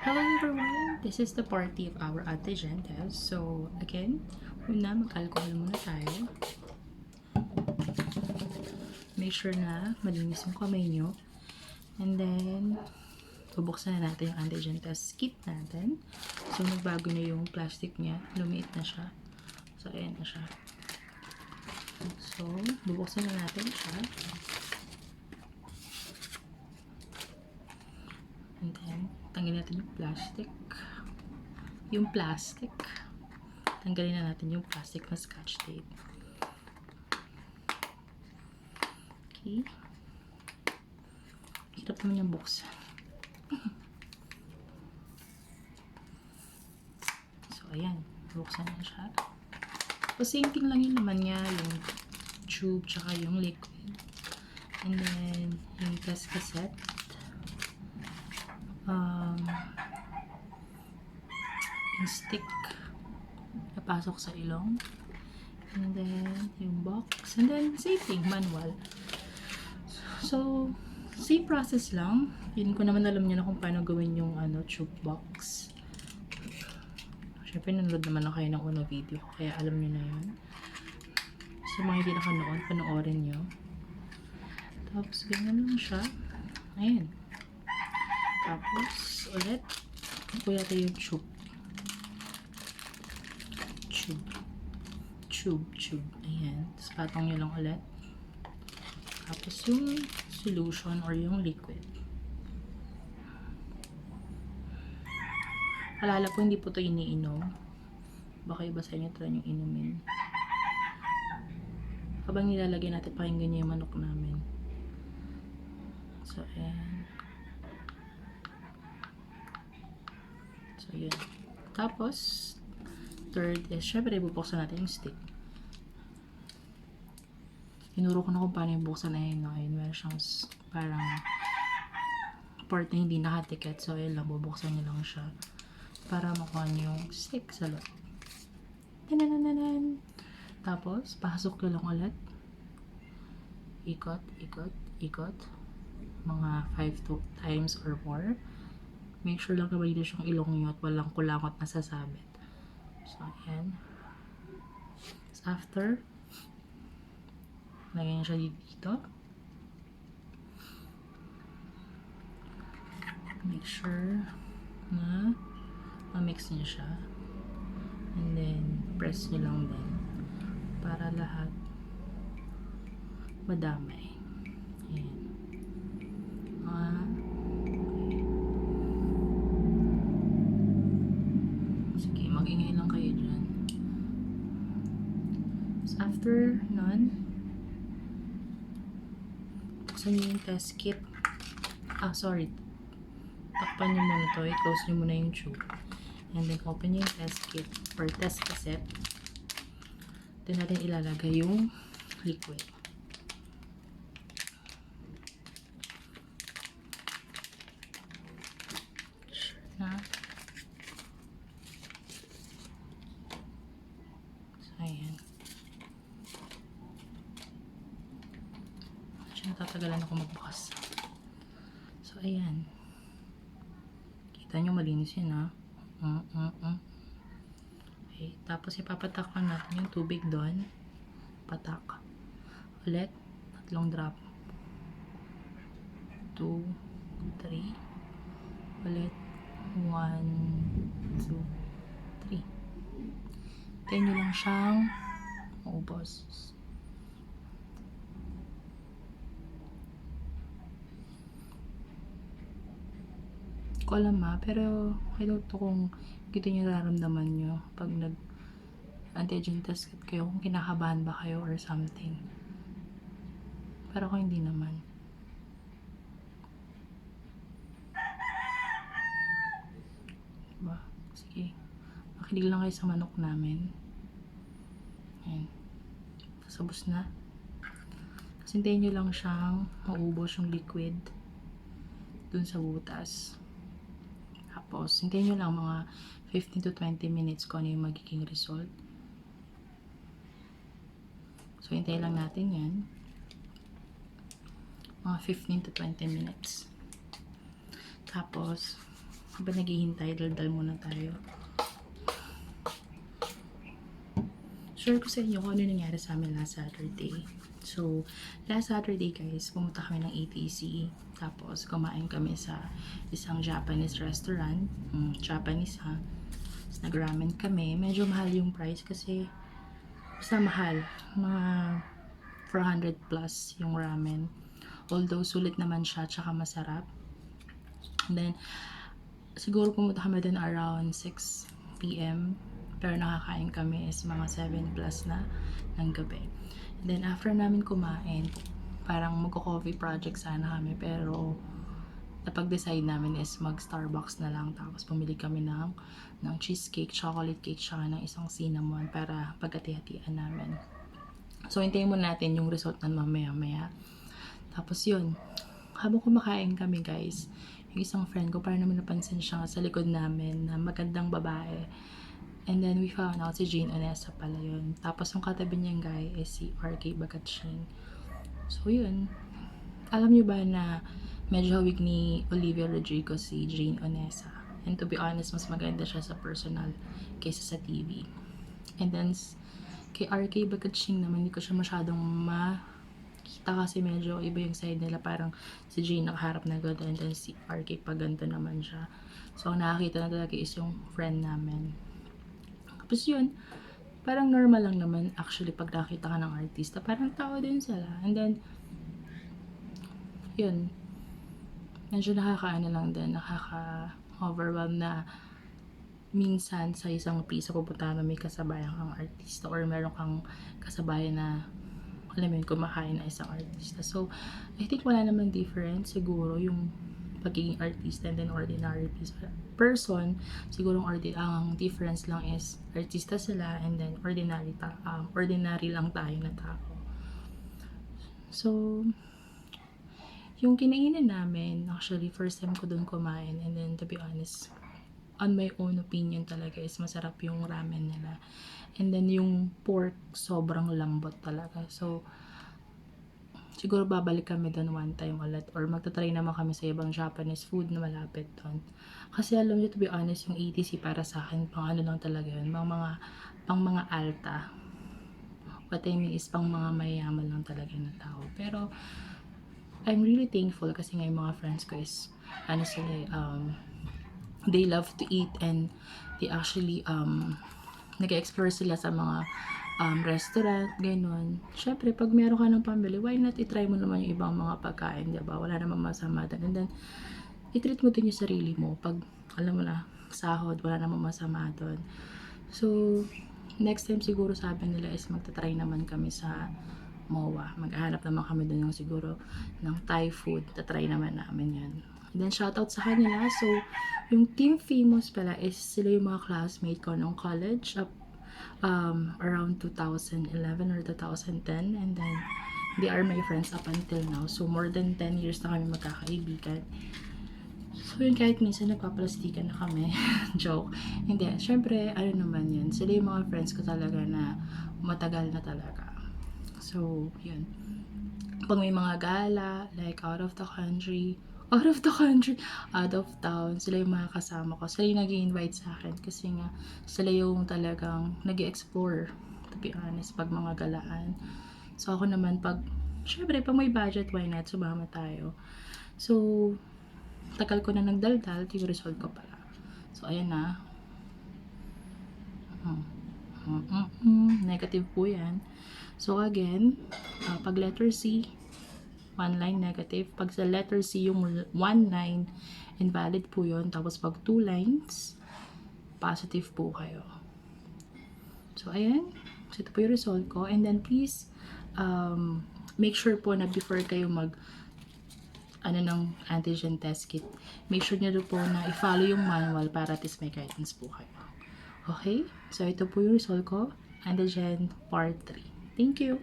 Hello everyone! This is the party of our Ate Gentes. So, again, una, mag-alcohol muna tayo. Make sure na malinis yung kamay nyo. And then, bubuksan na natin yung Ate Gentes kit natin. So, nagbago na yung plastic niya. Lumiit na siya. So, ayan na siya. So, bubuksan na natin siya. And then, tanggalin natin yung plastic. Tanggalin na natin yung plastic na scotch tape. Okay. Hirap naman yung buksan. So, ayan. Buksan na siya. So, same thing lang yung naman niya. Yung tube, tsaka yung liquid. And then, yung test cassette. Yung stick napasok sa ilong, and then yung box, and then same thing, manual. So same process lang. Yun ko naman alam nyo na kung paano gawin yung tube box. Syempre nanood naman na kayo ng unang video ko, kaya alam nyo na yun. So mga hindi nakanood, panoorin nyo. Tapos ganyan lang siya. Ayan. Tapos ulit kuya tayo yung tube. Ayan. Tapos patong nyo lang ulit. Tapos yung solution or yung liquid. Alala po, hindi po ito iniinom. Baka iba sa inyo try yung inumin. Habang nilalagay natin, pakinggan nyo yung manok namin. So, ayan. So, ayan. Tapos, third is, syempre, bubuksan natin yung stick. Tinuro ko na kung paano yung buksan na yun. Ayun, meron siyang parang part na hindi nakatiket. So, ayun lang, bubuksan niyo lang siya para makuha niyo yung stick sa loob. Tanananan! Tapos, pasok ko lang ulit. Ikot. Mga 5 times or more. Make sure lang na malinis yung ilong niyo at walang kulangot na sasabit. So, ayan. So, after, lagyan siya dito. Make sure na ma-mix niyo siya. And then, press niyo lang din para lahat madamay. Ayan. Sige, mag-ingay lang kayo dyan. So, after nun, buksan niyo yung test kit. Takpan niyo muna to. I-close niyo muna yung tube. And then, open niyo yung test kit or test cassette. Then, natin ilalagay yung liquid. Sure na. So, ayan. Natatagalan ako magbukas. So, ayan. Kita nyo, malinis yun, ha? Okay. Tapos, ipapatak lang natin yung tubig doon. Patak. Ulit. 3 drop. 2, 3. Ulit. 1, 2, 3. Kaya nyo lang siyang maubos. Ko alam pero I don't know kung kita nyo nararamdaman nyo pag antigen test kayo, kung kinakabahan ba kayo or something. Pero ako hindi naman. Diba? Sige. Makinig lang kayo sa manok namin. Ayan. Kasabos na. Kasi hintayin nyo lang siyang maubos yung liquid dun sa butas. Tapos, hintayin nyo lang mga 15 to 20 minutes kung ano yung magiging result. So, hintayin lang natin yan. Mga 15 to 20 minutes. Tapos, Habang naghihintay, daldal muna tayo. Share ko sa inyo kung ano nangyari sa amin last Saturday. So, last Saturday guys, pumunta kami ng ATC. Tapos, kumain kami sa isang Japanese restaurant. Japanese ha. Tapos, nag-ramen kami. Medyo mahal yung price kasi basta mahal. Mga 400 plus yung ramen. Although, sulit naman siya, tsaka masarap. And then, siguro pumunta kami din around 6 p.m. Pero nakakain kami is mga 7 plus na ng gabi. And then, after namin kumain, parang magko-coffee project sana kami. Pero, napag-decide namin is mag-Starbucks na lang. Tapos, pumili kami ng cheesecake, chocolate cake, tsaka ng isang cinnamon para pagkati-hatian namin. So, hintayin muna natin yung result na mamaya-maya. Tapos, yun. Habang kumakain kami, guys, yung isang friend ko, parang naman napansin siya sa likod namin na magandang babae. And then, we found out si Jane Onesa pala yun. Tapos, yung katabi niyang guy is si RK Bagatsing. So, yun. Alam niyo ba na medyo hawig ni Olivia Rodrigo si Jane Onesa? And to be honest, mas maganda siya sa personal kaysa sa TV. And then, kay RK Bagatsing naman, hindi ko siya masyadong kita kasi medyo iba yung side nila. Parang si Jane nakaharap na ganda and then si RK paganda naman siya. So, ang nakakita na talaga is yung friend namin. Tapos yun, parang normal lang naman actually pag nakita ka ng artista. Parang tao din sila. And then, yun, medyo nakakaano lang din, nakaka-overwhelm na minsan sa isang piso pupunta na may kasabayan kang artista or meron kang kasabayan na alam mo yun, kumakain na isang artista. So, I think wala naman difference siguro yung pagiging artista and then ordinary person. Siguro ang difference lang is artista sila and then ordinary lang tayo na tao. So, yung kinainan namin, actually, first time ko dun kumain and then to be honest, on my own opinion talaga is masarap yung ramen nila. And then yung pork, sobrang lambot talaga. So, siguro babalik kami doon one time ulit or magta-try naman kami sa ibang Japanese food na malapit doon. Kasi alam niyo, to be honest, yung ATC para sa akin, pang ano lang talaga yun, pang mga alta. What I mean is, pang mga mayayaman lang talaga na tao. Pero, I'm really thankful kasi nga yung mga friends ko is, they love to eat and they actually, nag-explore sila sa mga restaurant, ganun. Syempre, pag meron ka ng pambili, why not i-try mo naman yung ibang mga pagkain, diba? Wala namang masama doon. And then, i-treat mo din yung sarili mo. Pag, alam mo na, sahod, wala namang masama doon. So, next time siguro sabi nila is magta-try naman kami sa MOA. Maghahanap naman kami doon ng siguro ng Thai food. Tatry naman namin yan. Then, shoutout sa kanila. So, yung Team Famous pala is sila yung mga classmate ko nung college around 2011 or 2010. And then, they are my friends up until now. So, more than 10 years na kami magkakaibigan. So, yun, kahit minsan nagpaplastikan na kami. Joke. Hindi. Syempre, ano naman yun. Sila yung mga friends ko talaga na matagal na talaga. So, yun. Pag may mga gala, like out of town, sila yung mga kasama ko. Sila yung nag-i-invite sa akin kasi nga sila yung talagang nag-i-explore, to be honest, pag mga galaan. So, ako naman syempre, pag may budget, why not? Sumama tayo. So, tagal ko na nagdaldal, yung result ko pala. So, ayan na. Negative po yan. So, again, pag letter C, 1 line negative. Pag sa letter C, yung 1 line, invalid po yun. Tapos pag 2 lines, positive po kayo. So, ayan. So, ito po yung result ko. And then, please, make sure po na before kayo ng antigen test kit, make sure nyo po na i-follow yung manual para at least may guidance po kayo. Okay? So, ito po yung result ko. Antigen part 3. Thank you!